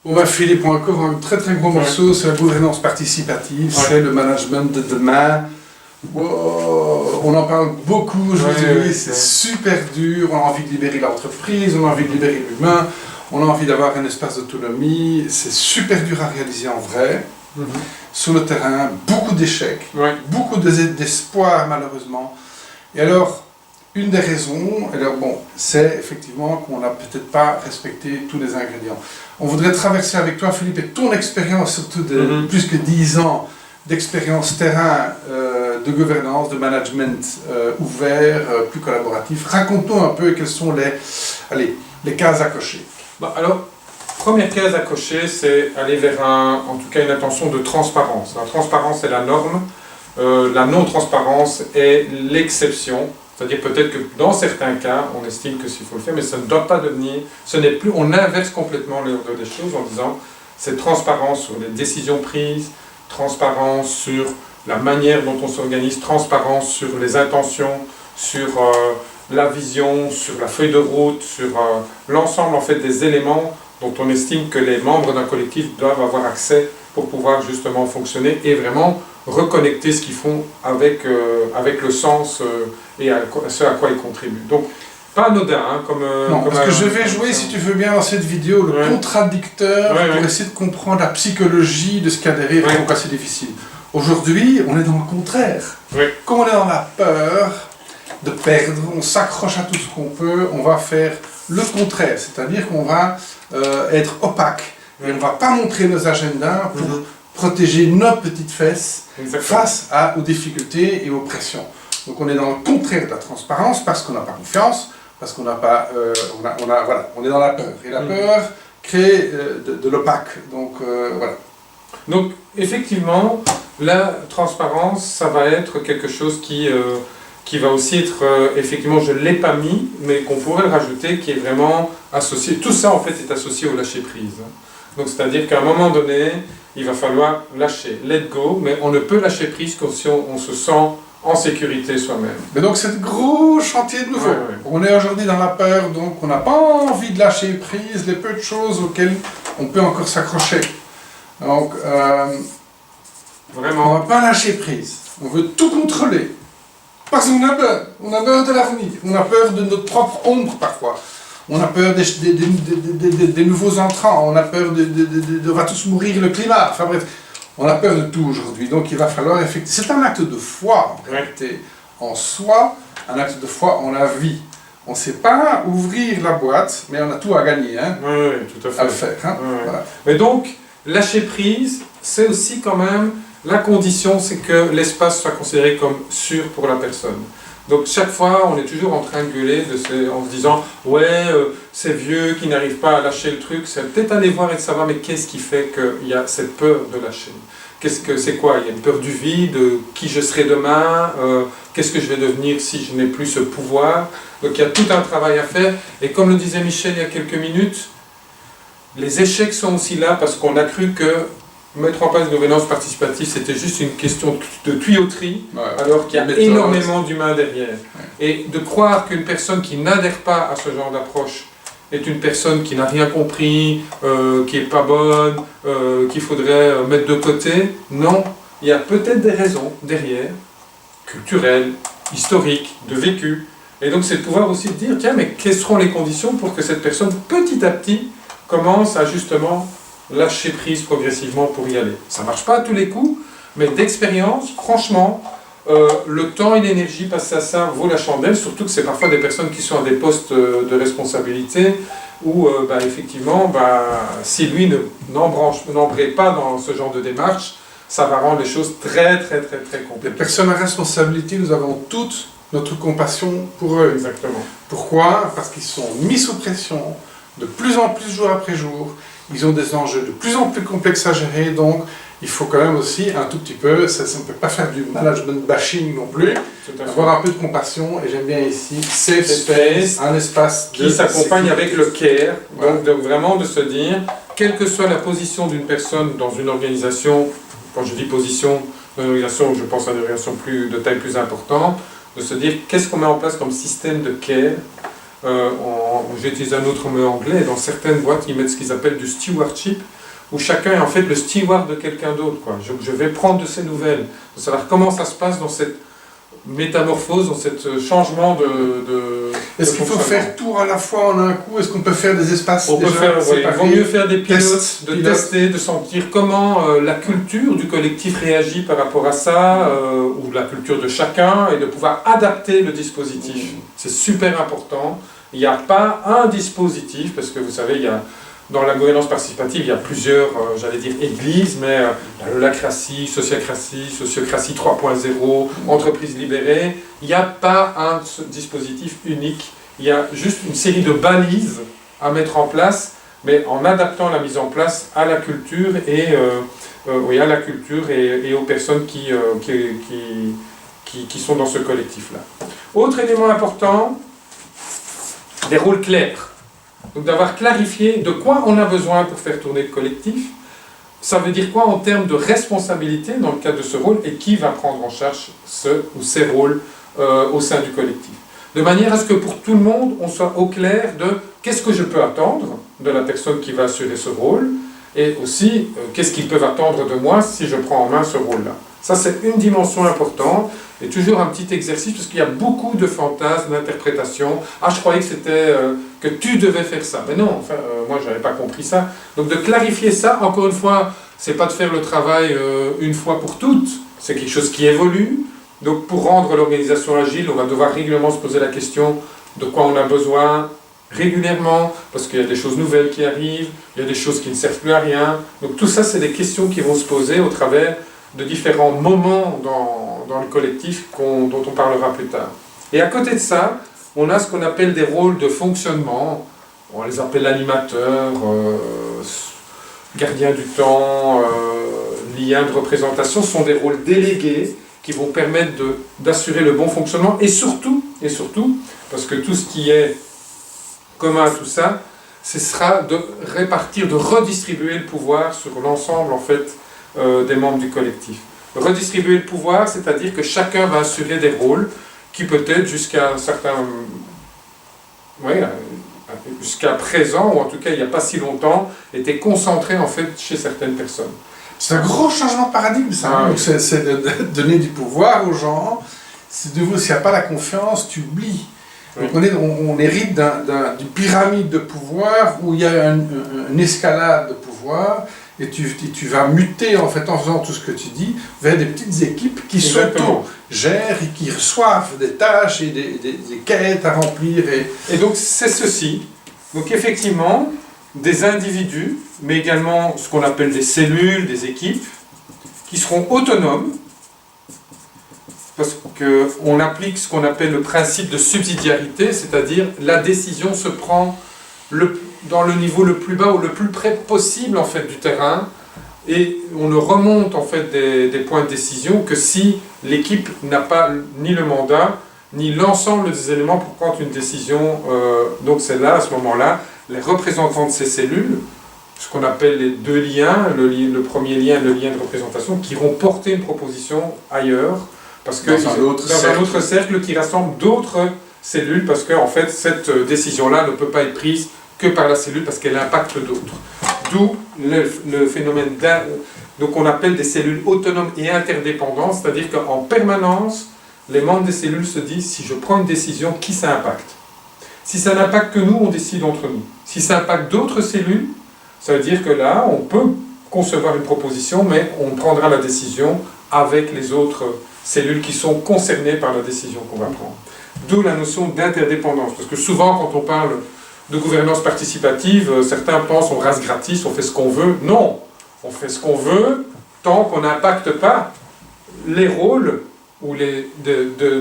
Bon bah Philippe, on a encore un très gros morceau, c'est la gouvernance participative, c'est le management de demain. Wow, on en parle beaucoup aujourd'hui, c'est super dur, on a envie de libérer l'entreprise, on a envie de libérer l'humain, on a envie d'avoir un espace d'autonomie, c'est super dur à réaliser en vrai. Sur le terrain, beaucoup d'échecs, beaucoup d'espoir malheureusement. Et alors, une des raisons, c'est effectivement qu'on n'a peut-être pas respecté tous les ingrédients. On voudrait traverser avec toi, Philippe, et ton expérience, surtout de plus que 10 ans d'expérience terrain, de gouvernance, de management ouvert, plus collaboratif. Raconte-nous un peu quelles sont les cases à cocher. Alors, première case à cocher, c'est aller vers en tout cas une intention de transparence. La transparence est la norme, la non-transparence est l'exception. C'est-à-dire peut-être que dans certains cas, on estime que s'il faut le faire, mais ça ne doit pas devenir, ce n'est plus, on inverse complètement l'ordre des choses en disant c'est transparence sur les décisions prises, transparence sur la manière dont on s'organise, transparence sur les intentions, sur la vision, sur la feuille de route, sur l'ensemble en fait des éléments dont on estime que les membres d'un collectif doivent avoir accès pour pouvoir justement fonctionner et vraiment reconnecter ce qu'ils font avec le sens et ce à quoi ils contribuent. Donc, pas anodin, hein, parce que je vais jouer, si tu veux bien, dans cette vidéo, le contradicteur pour essayer de comprendre la psychologie de ce qu'il y a derrière et pourquoi c'est difficile. Aujourd'hui, on est dans le contraire. Comme on est dans la peur de perdre, on s'accroche à tout ce qu'on peut, on va faire le contraire, c'est-à-dire qu'on va être opaque et on ne va pas montrer nos agendas pour protéger nos petites fesses face aux difficultés et aux pressions. Donc on est dans le contraire de la transparence parce qu'on n'a pas confiance, parce qu'on n'a pas, on est dans la peur. Et la peur crée de l'opaque. Donc voilà. Donc effectivement, la transparence, ça va être quelque chose qui va aussi être, effectivement, je ne l'ai pas mis, mais qu'on pourrait le rajouter, qui est vraiment associé. Tout ça en fait est associé au lâcher prise. Donc c'est-à-dire qu'à un moment donné, il va falloir lâcher, let go, mais on ne peut lâcher prise que si on se sent en sécurité soi-même. Mais donc c'est le gros chantier de nouveau. On est aujourd'hui dans la peur, donc on n'a pas envie de lâcher prise, les peu de choses auxquelles on peut encore s'accrocher. Donc vraiment, on ne va pas lâcher prise, on veut tout contrôler. Parce qu'on a peur de l'avenir, on a peur de notre propre ombre parfois. On a peur des nouveaux entrants, on a peur on va tous mourir, le climat, enfin bref, on a peur de tout aujourd'hui. Donc il va falloir effectivement, c'est un acte de foi en réalité, en soi, un acte de foi en la vie. On ne sait pas ouvrir la boîte, mais on a tout à gagner, hein, tout à fait. À le faire. Hein, voilà. Mais donc, lâcher prise, c'est aussi quand même, la condition, c'est que l'espace soit considéré comme sûr pour la personne. Donc chaque fois, on est toujours en train de gueuler en se disant « Ouais, c'est vieux qui n'arrive pas à lâcher le truc. » C'est peut-être aller voir et de savoir, mais qu'est-ce qui fait qu'il y a cette peur de lâcher? C'est quoi? Il y a une peur du vide, qui je serai demain, qu'est-ce que je vais devenir si je n'ai plus ce pouvoir? Donc il y a tout un travail à faire. Et comme le disait Michel il y a quelques minutes, les échecs sont aussi là parce qu'on a cru que mettre en place une gouvernance participative, c'était juste une question de tuyauterie, alors qu'il y a énormément d'humains derrière. Et de croire qu'une personne qui n'adhère pas à ce genre d'approche est une personne qui n'a rien compris, qui n'est pas bonne, qu'il faudrait mettre de côté, non. Il y a peut-être des raisons derrière, culturelles, historiques, de vécu. Et donc c'est de pouvoir aussi dire, tiens, mais quelles seront les conditions pour que cette personne, petit à petit, commence à justement lâcher prise progressivement pour y aller. Ça ne marche pas à tous les coups, mais d'expérience, franchement, le temps et l'énergie passés à ça vaut la chandelle, surtout que c'est parfois des personnes qui sont à des postes de responsabilité où, effectivement, si lui n'embraye pas dans ce genre de démarche, ça va rendre les choses très compliquées. Les personnes à responsabilité, nous avons toutes notre compassion pour eux. Exactement. Pourquoi? Parce qu'ils sont mis sous pression, de plus en plus jour après jour. Ils ont des enjeux de plus en plus complexes à gérer, donc il faut quand même aussi un tout petit peu, ça ne peut pas faire du management bashing non plus, avoir un peu de compassion, et j'aime bien ici, safe space, un espace qui s'accompagne avec le care, donc vraiment de se dire, quelle que soit la position d'une personne dans une organisation, quand je dis position, dans une organisation, je pense à une organisation de taille plus importante, de se dire qu'est-ce qu'on met en place comme système de care. J'utilise un autre mot anglais, dans certaines boîtes ils mettent ce qu'ils appellent du stewardship, où chacun est en fait le steward de quelqu'un d'autre. Je vais prendre de ses nouvelles, de savoir comment ça se passe dans cette métamorphose, dans ce changement de Est-ce qu'il faut faire tout à la fois en un coup? Est-ce qu'on peut faire des espaces On peut faire, il vaut mieux faire des pilotes, de pilotes. tester, de sentir comment la culture du collectif réagit par rapport à ça, ou la culture de chacun, et de pouvoir adapter le dispositif. C'est super important. Il n'y a pas un dispositif, parce que vous savez, dans la gouvernance participative, il y a plusieurs, j'allais dire, églises, mais il y a l'holacratie, sociocratie 3.0, entreprise libérée. Il n'y a pas un dispositif unique. Il y a juste une série de balises à mettre en place, mais en adaptant la mise en place à la culture et, aux personnes qui sont dans ce collectif-là. Autre élément important, des rôles clairs. Donc d'avoir clarifié de quoi on a besoin pour faire tourner le collectif. Ça veut dire quoi en termes de responsabilité dans le cadre de ce rôle et qui va prendre en charge ce ou ces rôles au sein du collectif. De manière à ce que pour tout le monde, on soit au clair de qu'est-ce que je peux attendre de la personne qui va assurer ce rôle et aussi qu'est-ce qu'ils peuvent attendre de moi si je prends en main ce rôle-là. Ça, c'est une dimension importante et toujours un petit exercice parce qu'il y a beaucoup de fantasmes, d'interprétations. Ah, je croyais que c'était que tu devais faire ça. Mais non, enfin, moi, je n'avais pas compris ça. Donc, de clarifier ça, encore une fois, c'est pas de faire le travail une fois pour toutes. C'est quelque chose qui évolue. Donc, pour rendre l'organisation agile, on va devoir régulièrement se poser la question de quoi on a besoin régulièrement, parce qu'il y a des choses nouvelles qui arrivent, il y a des choses qui ne servent plus à rien. Donc, tout ça, c'est des questions qui vont se poser au travers de différents moments dans le collectif dont on parlera plus tard. Et à côté de ça, on a ce qu'on appelle des rôles de fonctionnement. On les appelle animateurs, gardiens du temps, liens de représentation. Ce sont des rôles délégués qui vont permettre d'assurer le bon fonctionnement et surtout, parce que tout ce qui est commun à tout ça, ce sera de répartir, de redistribuer le pouvoir sur l'ensemble en fait des membres du collectif. Redistribuer le pouvoir, c'est-à-dire que chacun va assurer des rôles qui peut-être jusqu'à un certain... jusqu'à présent, ou en tout cas il n'y a pas si longtemps, étaient concentrés en fait chez certaines personnes. C'est un gros changement de paradigme, ça. Oui. C'est de donner du pouvoir aux gens. C'est de nouveau, s'il n'y a pas la confiance, tu oublies. Oui. Donc on hérite d'une pyramide de pouvoir où il y a une escalade de pouvoir. Et tu vas muter en fait en faisant tout ce que tu dis vers des petites équipes qui s'auto-gèrent et qui reçoivent des tâches et des quêtes à remplir. Et donc c'est ceci. Donc effectivement, des individus, mais également ce qu'on appelle des cellules, des équipes, qui seront autonomes, parce qu'on applique ce qu'on appelle le principe de subsidiarité, c'est-à-dire la décision se prend dans le niveau le plus bas ou le plus près possible en fait du terrain et on ne remonte en fait des points de décision que si l'équipe n'a pas ni le mandat ni l'ensemble des éléments pour prendre une décision. Donc c'est là, à ce moment-là, les représentants de ces cellules, ce qu'on appelle les deux liens, le premier lien et le lien de représentation, qui vont porter une proposition ailleurs, parce que dans un autre cercle qui rassemble d'autres cellules, parce que en fait cette décision-là ne peut pas être prise que par la cellule parce qu'elle impacte d'autres. D'où le phénomène donc on appelle des cellules autonomes et interdépendantes, c'est-à-dire qu'en permanence, les membres des cellules se disent si je prends une décision, qui ça impacte? Si ça n'impacte que nous, on décide entre nous. Si ça impacte d'autres cellules, ça veut dire que là, on peut concevoir une proposition, mais on prendra la décision avec les autres cellules qui sont concernées par la décision qu'on va prendre. D'où la notion d'interdépendance, parce que souvent quand on parle de gouvernance participative, certains pensent on rase gratis, on fait ce qu'on veut. Non, on fait ce qu'on veut tant qu'on n'impacte pas les rôles ou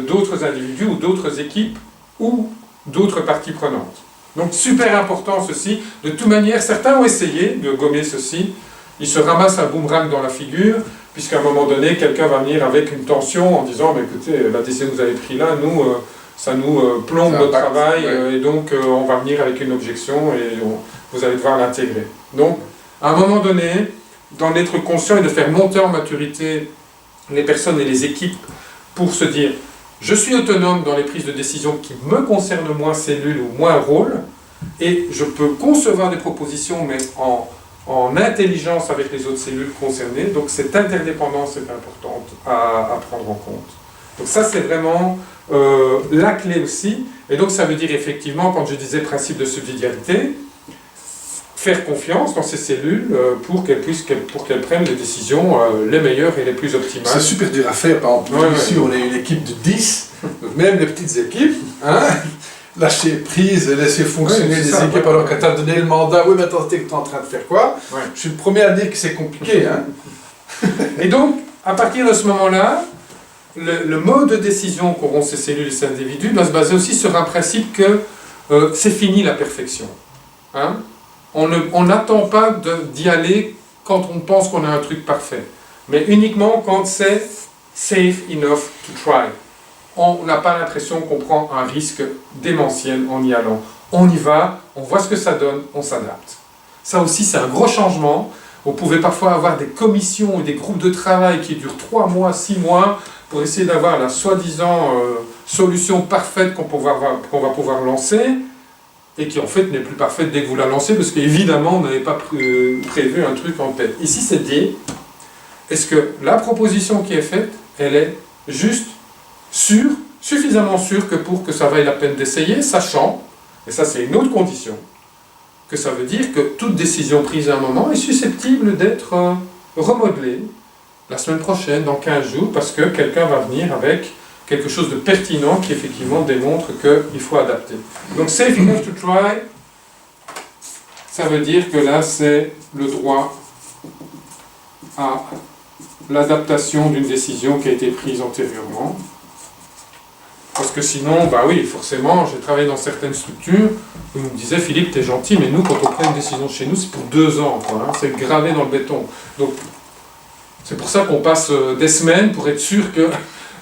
d'autres individus ou d'autres équipes ou d'autres parties prenantes. Donc super important ceci. De toute manière, certains ont essayé de gommer ceci. Ils se ramassent un boomerang dans la figure, puisqu'à un moment donné, quelqu'un va venir avec une tension en disant mais écoutez, la décision que vous avez prise là, nous... ça nous plombe notre travail, et donc on va venir avec une objection et vous allez devoir l'intégrer. Donc, à un moment donné, d'en être conscient et de faire monter en maturité les personnes et les équipes pour se dire je suis autonome dans les prises de décision qui me concernent moins cellule ou moins rôle, et je peux concevoir des propositions, mais en intelligence avec les autres cellules concernées. Donc cette interdépendance est importante à prendre en compte. Donc ça, c'est vraiment la clé aussi. Et donc ça veut dire effectivement, quand je disais principe de subsidiarité, faire confiance dans ces cellules pour qu'elles prennent les décisions les meilleures et les plus optimales. C'est super dur à faire. Par exemple, ici, on est une équipe de 10, donc même les petites équipes, hein, lâcher prise et laisser fonctionner les équipes alors que tu as donné le mandat. Oui, mais attends, tu es en train de faire quoi? Je suis le premier à dire que c'est compliqué. Hein. Et donc, à partir de ce moment-là, le mode de décision qu'auront ces cellules et ces individus doit se baser aussi sur un principe que c'est fini la perfection. Hein? On n'attend pas d'y aller quand on pense qu'on a un truc parfait, mais uniquement quand c'est safe enough to try. On n'a pas l'impression qu'on prend un risque démentiel en y allant. On y va, on voit ce que ça donne, on s'adapte. Ça aussi, c'est un gros changement. On pouvait parfois avoir des commissions ou des groupes de travail qui durent 3 mois, 6 mois, pour essayer d'avoir la soi-disant solution parfaite qu'on va pouvoir lancer, et qui en fait n'est plus parfaite dès que vous la lancez, parce qu'évidemment, on n'avait pas prévu un truc en tête. Ici, c'est dit, est-ce que la proposition qui est faite, elle est juste sûre, suffisamment sûre que pour que ça vaille la peine d'essayer, sachant, et ça c'est une autre condition, que ça veut dire que toute décision prise à un moment est susceptible d'être remodelée la semaine prochaine, dans 15 jours, parce que quelqu'un va venir avec quelque chose de pertinent qui effectivement démontre qu'il faut adapter. Donc safe enough to try, ça veut dire que là c'est le droit à l'adaptation d'une décision qui a été prise antérieurement. Parce que sinon, bah oui, forcément, j'ai travaillé dans certaines structures où on me disait, Philippe, t'es gentil, mais nous, quand on prend une décision chez nous, c'est pour 2 ans, quoi, hein, c'est gravé dans le béton. Donc, c'est pour ça qu'on passe des semaines pour être sûr que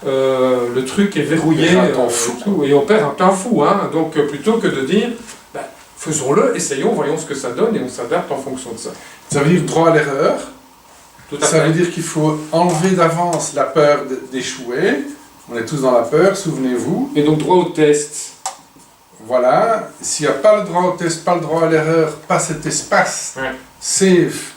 le truc est verrouillé, et on perd un temps fou. Hein, donc, plutôt que de dire, bah, faisons-le, essayons, voyons ce que ça donne, et on s'adapte en fonction de ça. Ça veut dire droit à l'erreur. Ça veut dire qu'il faut enlever d'avance la peur d'échouer. On est tous dans la peur, souvenez-vous. Et donc droit au test. Voilà. S'il n'y a pas le droit au test, pas le droit à l'erreur, pas cet espace safe,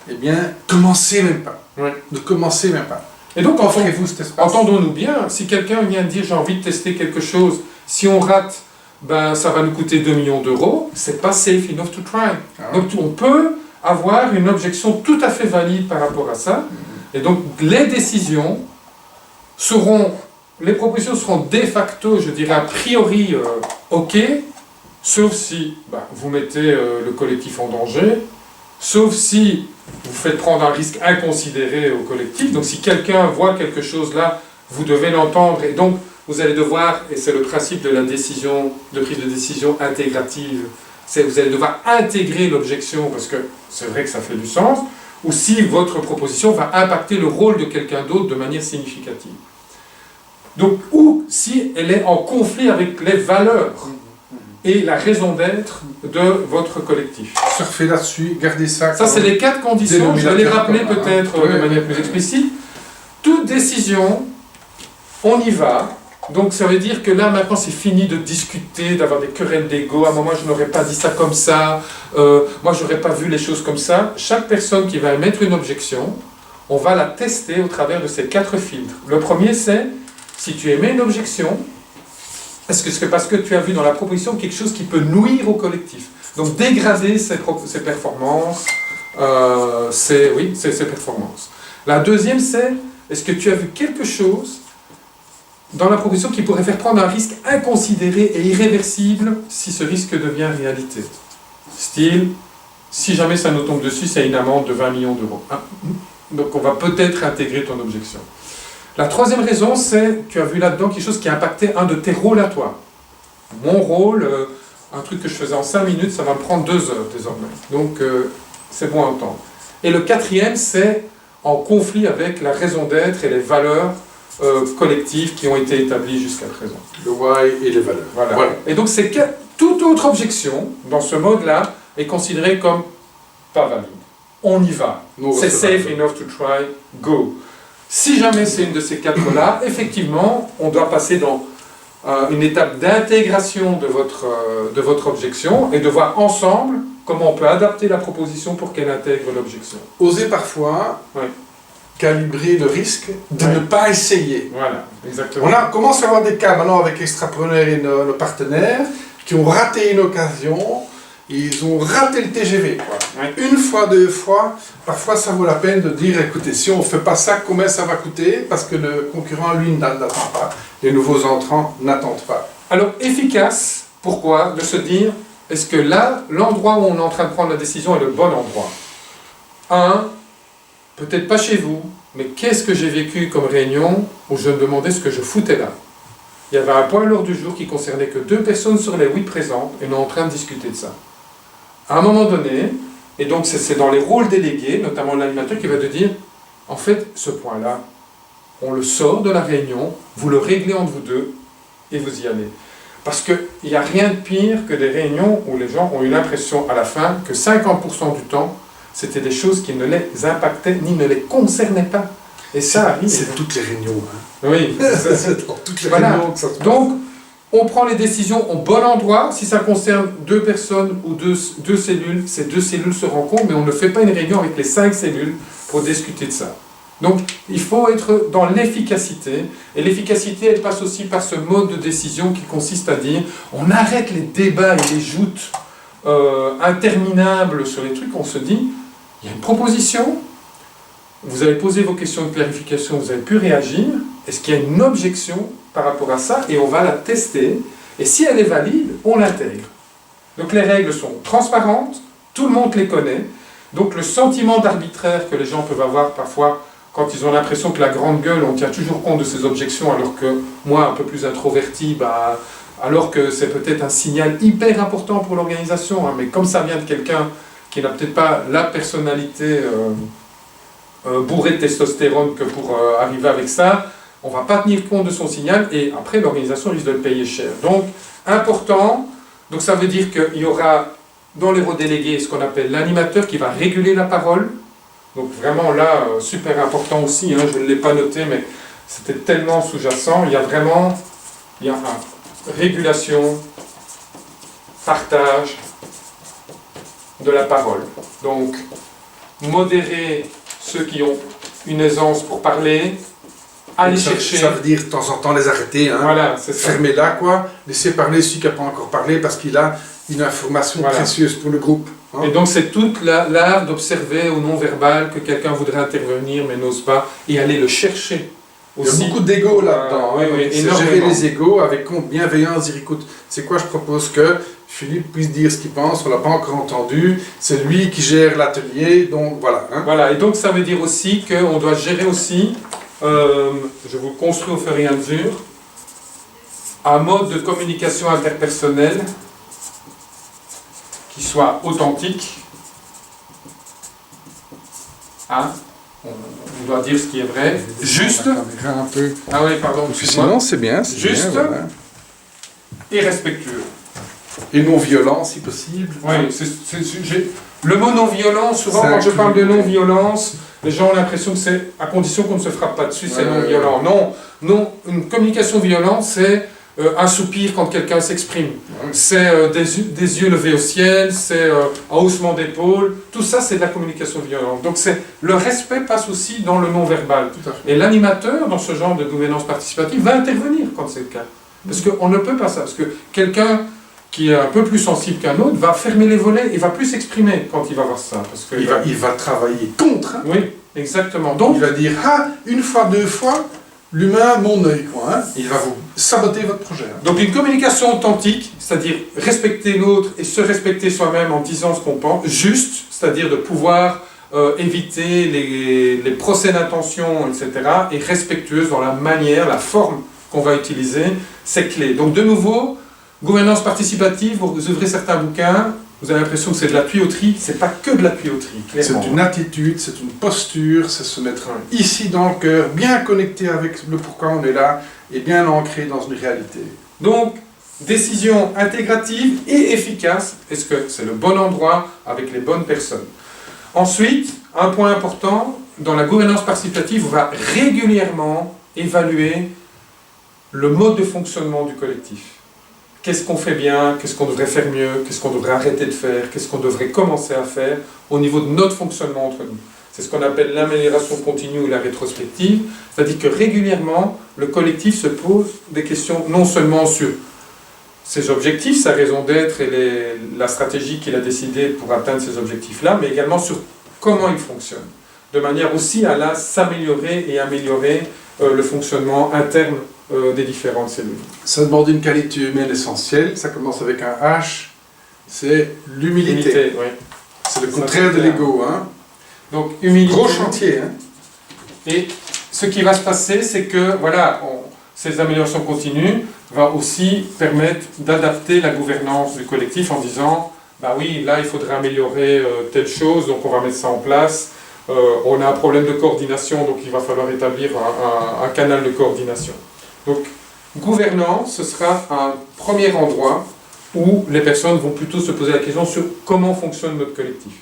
eh bien, commencez même pas. Ne commencez même pas. Et donc, offrez-vous cet espace. Entendons-nous bien, si quelqu'un vient dire j'ai envie de tester quelque chose, si on rate, ben, ça va nous coûter 2 millions d'euros, c'est pas safe enough to try. Donc on peut avoir une objection tout à fait valide par rapport à ça. Et donc les décisions les propositions seront de facto, je dirais a priori, OK, sauf si vous mettez le collectif en danger, sauf si vous faites prendre un risque inconsidéré au collectif. Donc si quelqu'un voit quelque chose là, vous devez l'entendre, et donc vous allez devoir, et c'est le principe de la décision, de prise de décision intégrative, c'est vous allez devoir intégrer l'objection, parce que c'est vrai que ça fait du sens, ou si votre proposition va impacter le rôle de quelqu'un d'autre de manière significative. Donc, ou si elle est en conflit avec les valeurs et la raison d'être de votre collectif. Surfez là-dessus, gardez ça. Ça, c'est les 4 conditions, je vais les rappeler peut-être de manière plus explicite. Toute décision, on y va. Donc ça veut dire que là, maintenant, c'est fini de discuter, d'avoir des querelles d'ego. À un moment, je n'aurais pas dit ça comme ça. Moi, je n'aurais pas vu les choses comme ça. Chaque personne qui va émettre une objection, on va la tester au travers de ces 4 filtres. Le premier, c'est si tu émets une objection, est-ce que c'est parce que tu as vu dans la proposition quelque chose qui peut nuire au collectif? Donc dégrader ses performances, ses performances. La deuxième, c'est est-ce que tu as vu quelque chose dans la proposition qui pourrait faire prendre un risque inconsidéré et irréversible si ce risque devient réalité. Style, si jamais ça nous tombe dessus, c'est une amende de 20 millions d'euros. Donc on va peut-être intégrer ton objection. La troisième raison, c'est tu as vu là-dedans quelque chose qui a impacté un de tes rôles à toi. Mon rôle, un truc que je faisais en 5 minutes, ça va me prendre 2 heures désormais. Donc c'est bon à entendre. Et le quatrième, c'est en conflit avec la raison d'être et les valeurs collectives qui ont été établies jusqu'à présent. Le why et les valeurs. Voilà. Et donc toute autre objection, dans ce mode-là, est considérée comme pas valide. On y va. C'est safe enough to try, go. Si jamais c'est une de ces quatre-là, effectivement, on doit passer dans une étape d'intégration de votre objection et de voir ensemble comment on peut adapter la proposition pour qu'elle intègre l'objection. Oser parfois calibrer le risque de ne pas essayer. Voilà, exactement. On commence à avoir des cas maintenant avec Extrapreneur et nos partenaires qui ont raté une occasion, ils ont raté le TGV. Une fois, deux fois, parfois ça vaut la peine de dire, écoutez, si on ne fait pas ça, combien ça va coûter? Parce que le concurrent, lui, n'attend pas. Les nouveaux entrants n'attendent pas. Alors, efficace, pourquoi? De se dire, est-ce que là, l'endroit où on est en train de prendre la décision est le bon endroit? Peut-être pas chez vous, mais qu'est-ce que j'ai vécu comme réunion où je me demandais ce que je foutais là? Il y avait un point à l'ordre du jour qui concernait que 2 personnes sur les 8 présentes et nous sommes en train de discuter de ça. À un moment donné, et donc c'est dans les rôles délégués, notamment l'animateur qui va te dire, en fait, ce point-là, on le sort de la réunion, vous le réglez entre vous deux et vous y allez. Parce qu'il n'y a rien de pire que des réunions où les gens ont eu l'impression à la fin que 50% du temps, c'était des choses qui ne les impactaient ni ne les concernaient pas. Et ça arrive. C'est toutes les réunions. Oui, c'est dans toutes les réunions que ça se passe. Donc, on prend les décisions au bon endroit. Si ça concerne 2 personnes ou deux cellules, ces 2 cellules se rencontrent, mais on ne fait pas une réunion avec les 5 cellules pour discuter de ça. Donc, il faut être dans l'efficacité. Et l'efficacité, elle passe aussi par ce mode de décision qui consiste à dire, on arrête les débats et les joutes interminables sur les trucs. On se dit, il y a une proposition, vous avez posé vos questions de clarification, vous avez pu réagir. Est-ce qu'il y a une objection par rapport à ça? Et on va la tester. Et si elle est valide, on l'intègre. Donc les règles sont transparentes, tout le monde les connaît. Donc le sentiment d'arbitraire que les gens peuvent avoir parfois quand ils ont l'impression que la grande gueule, on tient toujours compte de ces objections, alors que moi, un peu plus introverti, alors que c'est peut-être un signal hyper important pour l'organisation, mais comme ça vient de quelqu'un qui n'a peut-être pas la personnalité bourrée de testostérone que pour arriver avec ça, on ne va pas tenir compte de son signal, et après l'organisation risque de le payer cher. Donc, important, donc ça veut dire qu'il y aura dans les rôles délégués ce qu'on appelle l'animateur qui va réguler la parole. Donc vraiment là, super important aussi, je ne l'ai pas noté, mais c'était tellement sous-jacent. Il y a régulation, partage de la parole. Donc, modérer ceux qui ont une aisance pour parler, aller chercher... Ça veut dire de temps en temps les arrêter, voilà, c'est ça. Fermer là, quoi. Laisser parler celui qui n'a pas encore parlé parce qu'il a une information précieuse pour le groupe. Et donc c'est toute l'art d'observer au non-verbal que quelqu'un voudrait intervenir mais n'ose pas, et aller le chercher aussi. Il y a beaucoup d'ego là-dedans. C'est gérer les égos avec bienveillance, dire écoute, c'est quoi, je propose que Philippe puisse dire ce qu'il pense, on ne l'a pas encore entendu, c'est lui qui gère l'atelier, donc voilà. Voilà, et donc ça veut dire aussi qu'on doit gérer aussi, je vous le construis au fur et à mesure, un mode de communication interpersonnelle qui soit authentique. On doit dire ce qui est vrai. Juste. Un peu. Ah oui, pardon. Sinon, c'est bien. Juste bien, voilà. et respectueux. Et non violent, si possible. Oui, le mot non-violent, souvent quand je parle de non-violence, les gens ont l'impression que c'est à condition qu'on ne se frappe pas dessus, c'est non-violent. Non, une communication violente, c'est un soupir quand quelqu'un s'exprime. C'est des yeux levés au ciel, c'est un haussement d'épaule. Tout ça, c'est de la communication violente. Donc le respect passe aussi dans le non-verbal. Et l'animateur, dans ce genre de gouvernance participative, va intervenir quand c'est le cas. Parce qu'on ne peut pas ça. Parce que quelqu'un qui est un peu plus sensible qu'un autre va fermer les volets et va plus s'exprimer quand il va voir ça. Parce que il va travailler contre. Oui, exactement. Donc, il va dire, une fois, 2 fois, l'humain, mon œil, quoi. Il va vous saboter votre projet. Donc une communication authentique, c'est-à-dire respecter l'autre et se respecter soi-même en disant ce qu'on pense, juste, c'est-à-dire de pouvoir éviter les procès d'intention, etc., et respectueuse dans la manière, la forme qu'on va utiliser, c'est clé. Donc de nouveau, gouvernance participative, vous ouvrez certains bouquins, vous avez l'impression que c'est de la tuyauterie, c'est pas que de la tuyauterie. C'est une attitude, c'est une posture, c'est se mettre ici dans le cœur, bien connecté avec le pourquoi on est là, et bien ancré dans une réalité. Donc, décision intégrative et efficace, est-ce que c'est le bon endroit avec les bonnes personnes? Ensuite, un point important, dans la gouvernance participative, on va régulièrement évaluer le mode de fonctionnement du collectif. Qu'est-ce qu'on fait bien, qu'est-ce qu'on devrait faire mieux, qu'est-ce qu'on devrait arrêter de faire, qu'est-ce qu'on devrait commencer à faire au niveau de notre fonctionnement entre nous. C'est ce qu'on appelle l'amélioration continue ou la rétrospective, c'est-à-dire que régulièrement, le collectif se pose des questions non seulement sur ses objectifs, sa raison d'être et la stratégie qu'il a décidée pour atteindre ces objectifs-là, mais également sur comment il fonctionne, de manière aussi à s'améliorer et améliorer le fonctionnement interne des différentes cellules. Ça demande une qualité humaine essentielle, ça commence avec un H, c'est l'humilité. Oui. C'est le contraire de l'ego. Hein. Donc, humilité. Gros chantier. Hein. Et ce qui va se passer, c'est que voilà, ces améliorations continues vont aussi permettre d'adapter la gouvernance du collectif en disant bah oui, là il faudrait améliorer telle chose, donc on va mettre ça en place. On a un problème de coordination, donc il va falloir établir un canal de coordination. Donc, gouvernance, ce sera un premier endroit où les personnes vont plutôt se poser la question sur comment fonctionne notre collectif.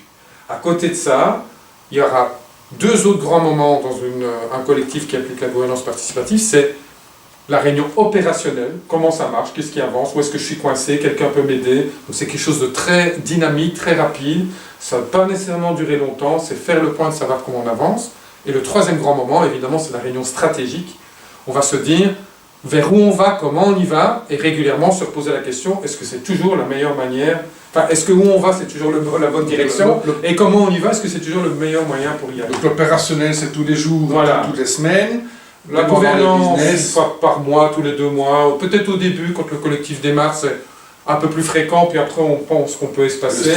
À côté de ça, il y aura deux autres grands moments dans un collectif qui applique la gouvernance participative, c'est la réunion opérationnelle, comment ça marche, qu'est-ce qui avance, où est-ce que je suis coincé, quelqu'un peut m'aider. Donc c'est quelque chose de très dynamique, très rapide, ça ne va pas nécessairement durer longtemps, c'est faire le point de savoir comment on avance. Et le troisième grand moment, évidemment, c'est la réunion stratégique. On va se dire vers où on va, comment on y va, et régulièrement se reposer la question, est-ce que c'est toujours la meilleure manière, enfin, est-ce que où on va, c'est toujours la bonne direction, et comment on y va, est-ce que c'est toujours le meilleur moyen pour y aller. Donc l'opérationnel, c'est tous les jours, voilà. toutes les semaines. La gouvernance, une fois par mois, tous les 2 mois, peut-être au début, quand le collectif démarre, c'est un peu plus fréquent, puis après on pense qu'on peut espacer.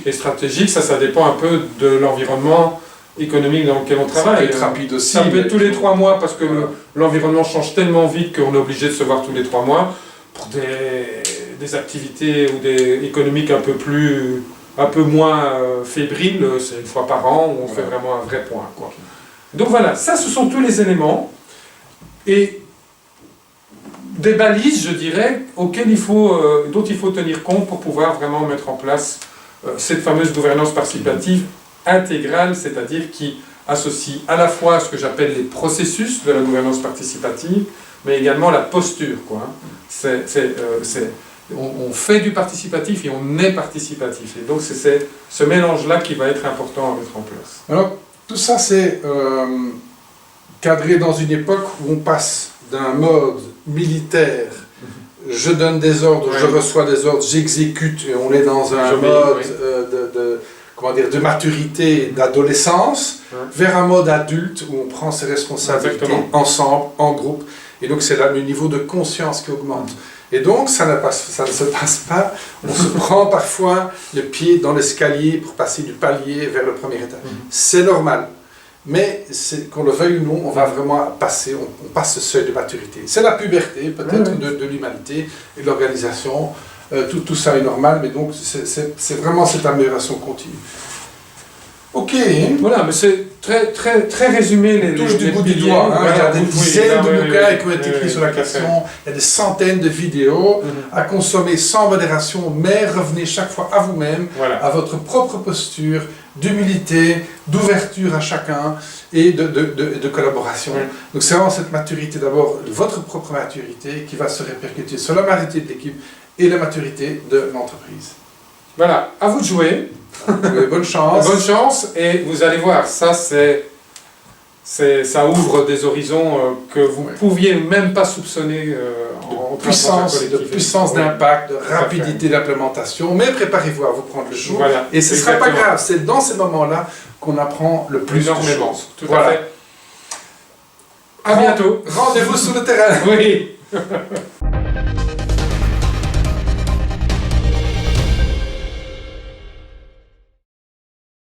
Et stratégique, ça dépend un peu de l'environnement économique dans lequel on travaille. Ça peut être rapide aussi. Ça peut être tous les 3 mois, parce que l'environnement change tellement vite qu'on est obligé de se voir tous les 3 mois. Pour des activités économiques un peu moins fébriles, c'est 1 fois par an où on fait vraiment un vrai point, quoi. Donc voilà, ça ce sont tous les éléments. Et des balises, je dirais, dont il faut tenir compte pour pouvoir vraiment mettre en place cette fameuse gouvernance participative intégrale, c'est-à-dire qui associe à la fois ce que j'appelle les processus de la gouvernance participative, mais également la posture, quoi. On fait du participatif et on est participatif. Et donc c'est ce mélange-là qui va être important à mettre en place. Alors, tout ça, c'est cadré dans une époque où on passe d'un mode militaire, je donne des ordres, je reçois des ordres, j'exécute, et on est dans un mode de maturité, d'adolescence, vers un mode adulte où on prend ses responsabilités ensemble, en groupe. Et donc c'est là le niveau de conscience qui augmente. Et donc ça ne se passe pas, on se prend parfois le pied dans l'escalier pour passer du palier vers le premier étage. C'est normal. Mais qu'on le veuille ou non, on va vraiment passer, on passe ce seuil de maturité. C'est la puberté peut-être de l'humanité et de l'organisation. Tout ça est normal, mais donc c'est vraiment cette amélioration continue. Ok. Voilà, mais c'est très résumé les touche du bout du doigt. Il y a des dizaines de bouquins qui ont été écrits sur la question. Il y a des centaines de vidéos à consommer sans modération, mais revenez chaque fois à vous-même, à votre propre posture d'humilité, d'ouverture à chacun et de collaboration. Donc c'est vraiment cette maturité d'abord, votre propre maturité qui va se répercuter sur la maturité de l'équipe et la maturité de l'entreprise. Voilà, à vous de jouer. Bonne chance. Bonne chance, et vous allez voir, ça ouvre des horizons que vous ne pouviez même pas soupçonner en puissance d'impact, de rapidité d'implémentation, mais préparez-vous à vous prendre le jour. Voilà, et ce ne sera pas grave, c'est dans ces moments-là qu'on apprend le plus de choses. Tout à fait. À bientôt. Rendez-vous sur le terrain. Oui.